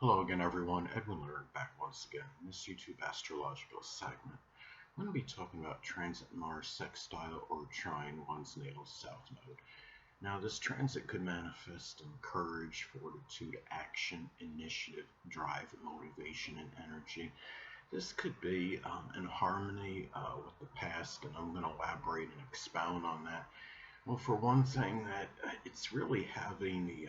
Hello again, everyone. Edwin Learnard back once again in this YouTube astrological segment. I'm going to be talking about transit Mars sextile or trine one's natal south node. Now, this transit could manifest in courage, fortitude, action, initiative, drive, motivation, and energy. This could be in harmony with the past, and I'm going to elaborate and expound on that. Well, for one thing, that it's really having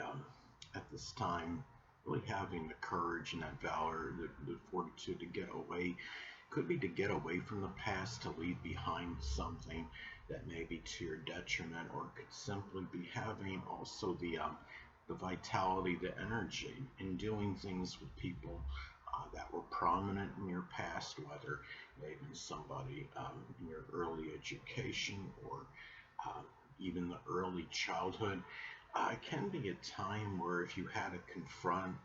at this time, really having the courage and that valor, the fortitude to get away, could be to get away from the past, to leave behind something that may be to your detriment, or it could simply be having also the vitality, the energy in doing things with people that were prominent in your past, whether maybe somebody in your early education or uh, even the early childhood. It can be a time where if you had to confront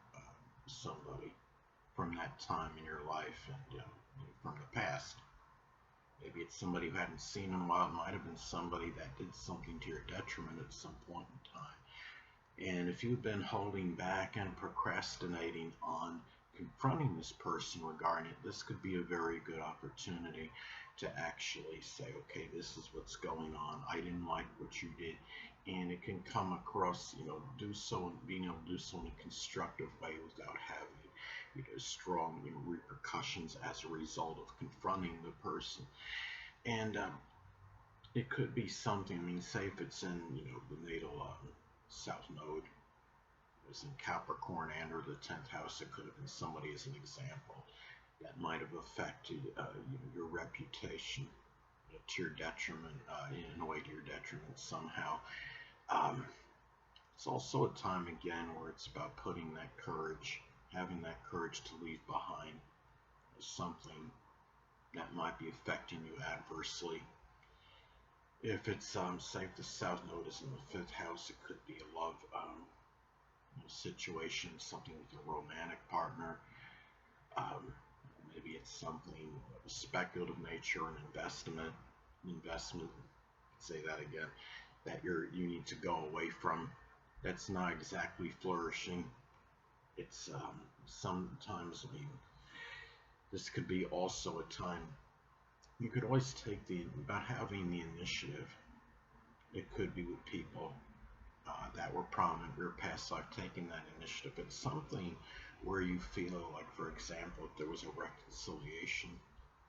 somebody from that time in your life and from the past, maybe it's somebody who hadn't seen in a while. It might have been somebody that did something to your detriment at some point in time. And if you've been holding back and procrastinating on confronting this person regarding it, this could be a very good opportunity to actually say, okay, this is what's going on. I didn't like what you did. And it can come across, do so and being able to do so in a constructive way without having, strong, repercussions as a result of confronting the person. And it could be something, say if it's in, the natal south node, was in Capricorn and or the 10th house, it could have been somebody as an example that might have affected your reputation to your detriment, in a way to your detriment somehow. It's also a time again where it's about putting that courage, having that courage to leave behind something that might be affecting you adversely. If it's say if the south node is in the 5th house, it could be a love situation, something with a romantic partner. Maybe it's something of a speculative nature, an investment. Say that again. That you need to go away from. That's not exactly flourishing. It's sometimes. This could be also a time. You could always take about having the initiative. It could be with people that were prominent in your past life, taking that initiative. It's something where you feel like, for example, if there was a reconciliation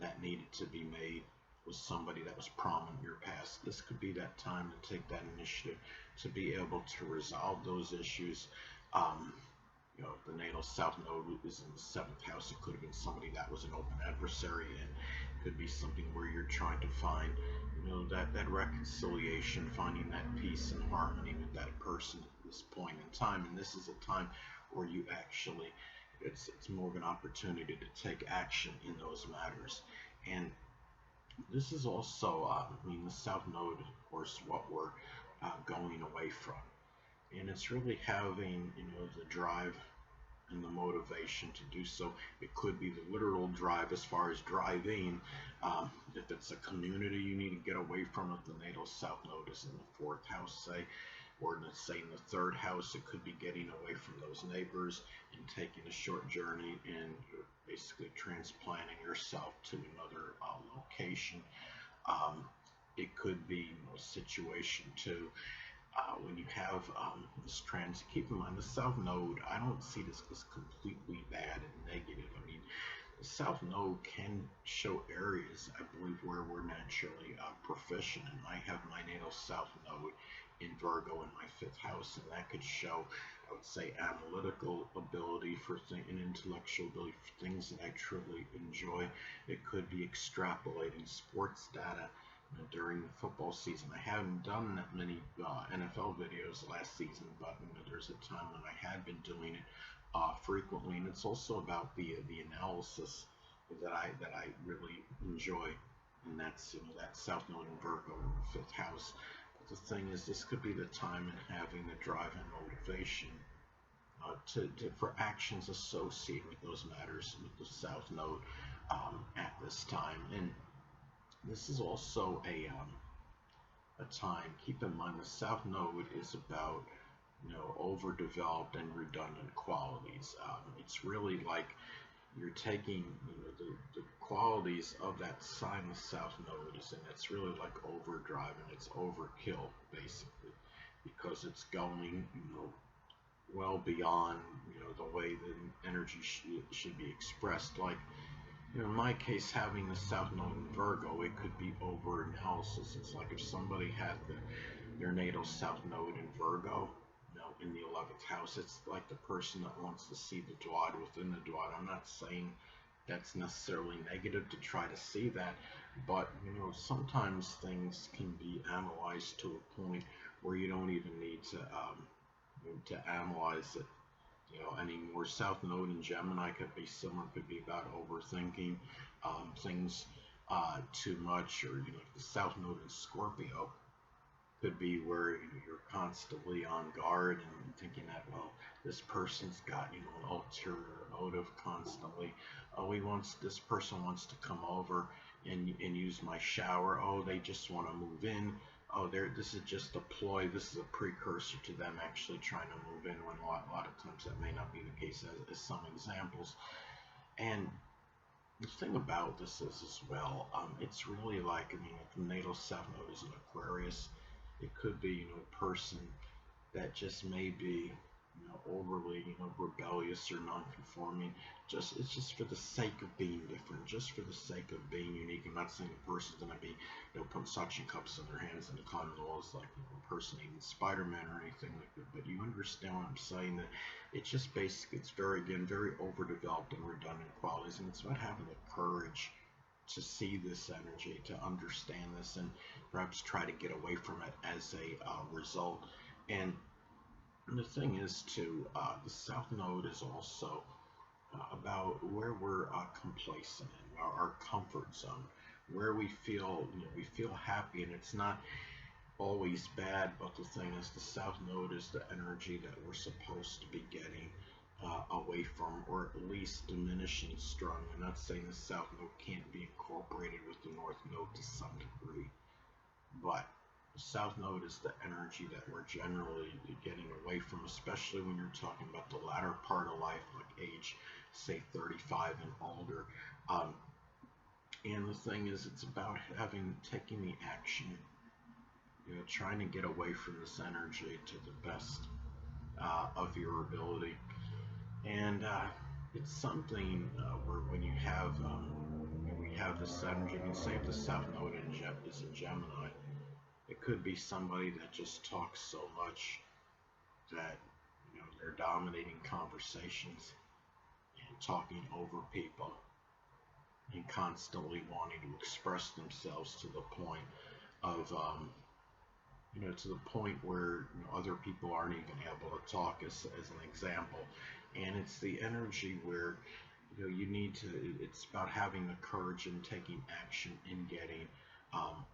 that needed to be made with somebody that was prominent in your past, this could be that time to take that initiative to be able to resolve those issues. If the natal south node is in the 7th house, it could have been somebody that was an open adversary, and it could be something where you're trying to find, that reconciliation, finding that peace and harmony with that person at this point in time. And this is a time where you actually, it's more of an opportunity to take action in those matters. And this is also, the south node, of course, what we're going away from. And it's really having, the drive and the motivation to do so. It could be the literal drive as far as driving. If it's a community you need to get away from, if the natal south node is in the 4th house, say, or let's say in the 3rd house, it could be getting away from those neighbors and taking a short journey and basically transplanting yourself to another location. It could be a situation too. When you have this transit, keep in mind the south node, I don't see this as completely bad and negative. The south node can show areas, I believe, where we're naturally proficient. And I have my natal south node in Virgo in my 5th house, and that could show, I would say, analytical ability and intellectual ability for things that I truly enjoy. It could be extrapolating sports data during the football season. I haven't done that many NFL videos last season, but there's a time when I had been doing it frequently, and it's also about the analysis that I really enjoy, and that's that south node in Virgo in the 5th house. But the thing is, this could be the time in having the drive and motivation for actions associated with those matters with the south node at this time. And this is also a time. Keep in mind, the south node is about overdeveloped and redundant qualities. It's really like you're taking the qualities of that sign of South Notice, and it's really like overdrive, and it's overkill basically, because it's going well beyond the way the energy should be expressed. Like in my case, having the South Node in Virgo, it could be over analysis. It's like if somebody had their natal South Node in Virgo, in the 11th house, it's like the person that wants to see the Dwad within the Dwad. I'm not saying that's necessarily negative to try to see that, but sometimes things can be analyzed to a point where you don't even need to analyze it anymore. South Node in Gemini could be similar, could be about overthinking things too much, or the South Node in Scorpio could be where you're constantly on guard and thinking that, well, this person's got an ulterior motive constantly. Oh, this person wants to come over and use my shower. Oh, they just want to move in. Oh, this is just a ploy. This is a precursor to them actually trying to move in, when a lot of times that may not be the case, as some examples. And the thing about this is as well, it's really like, if the natal South Node is an Aquarius, it could be a person that just may be overly rebellious or non-conforming. It's just for the sake of being different, just for the sake of being unique. I'm not saying the person's gonna be putting suction cups in their hands and climbing the walls like impersonating Spider-Man or anything like that. But you understand what I'm saying, that it's just basically, it's very overdeveloped and redundant qualities, and it's about having the courage to see this energy, to understand this, and perhaps try to get away from it as a result. And the thing is, too, the South Node is also about where we're complacent in, our comfort zone, where we feel happy, and it's not always bad. But the thing is, the South Node is the energy that we're supposed to be getting away from, or at least diminishing strong. I'm not saying the South Node can't be incorporated with the North Node to some degree, but the South Node is the energy that we're generally getting away from, especially when you're talking about the latter part of life, like age, say 35 and older. And the thing is, it's about taking the action, trying to get away from this energy to the best of your ability. And it's something where when we have this energy, say if the South Node is in Gemini, it could be somebody that just talks so much that they're dominating conversations and talking over people and constantly wanting to express themselves to the point of to the point where other people aren't even able to talk, as an example. And it's the energy where you need to, it's about having the courage and taking action and getting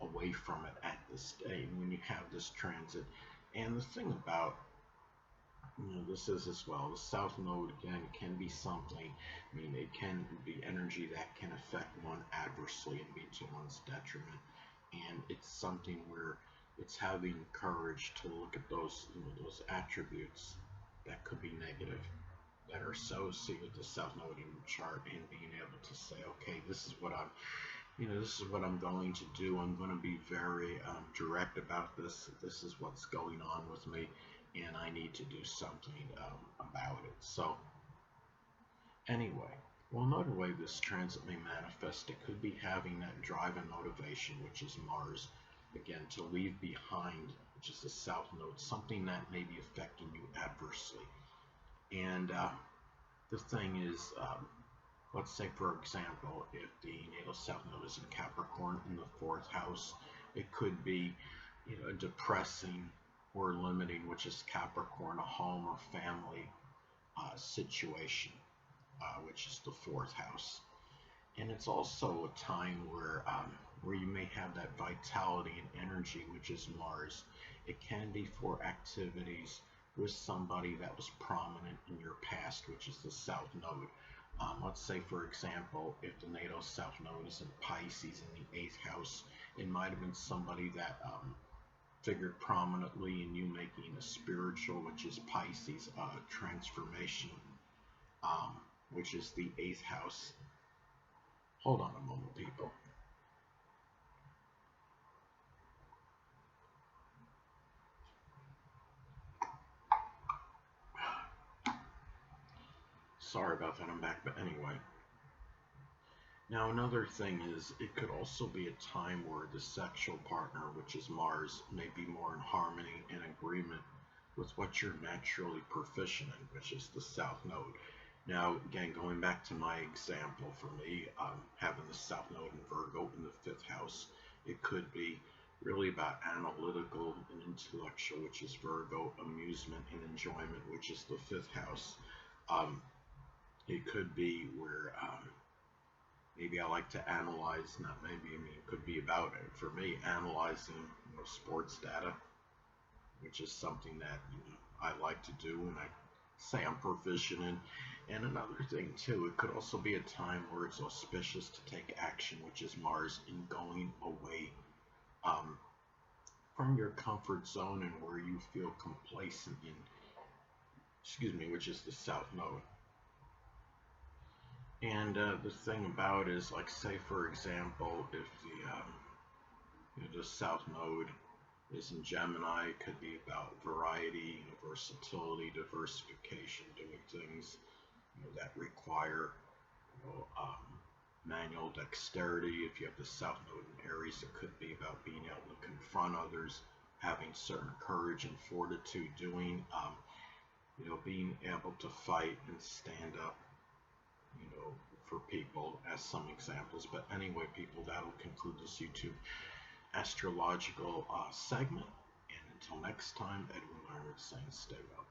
away from it at this day when you have this transit. And the thing about this is as well, the South Node again can be something, it can be energy that can affect one adversely and be to one's detriment. And it's something where it's having courage to look at those attributes that could be negative, that are associated with the South Node in your chart, and being able to say, okay, this is what I'm going to do. I'm going to be very direct about this. This is what's going on with me, and I need to do something about it. So anyway, well, another way this transit may manifest, it could be having that drive and motivation, which is Mars, again, to leave behind, which is the South Node, something that may be affecting you adversely. And the thing is, let's say, for example, if the natal South Node is in Capricorn in the 4th house, it could be depressing or limiting, which is Capricorn, a home or family situation, which is the 4th house. And it's also a time where you may have that vitality and energy, which is Mars. It can be for activities with somebody that was prominent in your past, which is the South Node. Let's say, for example, if the natal South Node is in Pisces in the 8th house, it might have been somebody that figured prominently in you making a spiritual, which is Pisces, transformation, um, which is the 8th house. Hold on a moment, people. Sorry about that, I'm back, but anyway. Now another thing is, it could also be a time where the sexual partner, which is Mars, may be more in harmony and agreement with what you're naturally proficient in, which is the South Node. Now, again, going back to my example, for me, having the South Node in Virgo in the 5th house, it could be really about analytical and intellectual, which is Virgo, amusement and enjoyment, which is the 5th house. It could be where maybe I like to analyze, not maybe, I mean, it could be about it. For me, analyzing sports data, which is something that I like to do and I say I'm proficient in. And another thing too, it could also be a time where it's auspicious to take action, which is Mars, in going away from your comfort zone and where you feel complacent in, which is the South Node. And the thing about is, like, say for example, if the South Node is in Gemini, it could be about variety, versatility, diversification, doing things that require manual dexterity. If you have the South Node in Aries, it could be about being able to confront others, having certain courage and fortitude, doing being able to fight and stand up for people, as some examples. But anyway, people, that'll conclude this YouTube astrological segment. And until next time, Edwin Learnard saying stay well.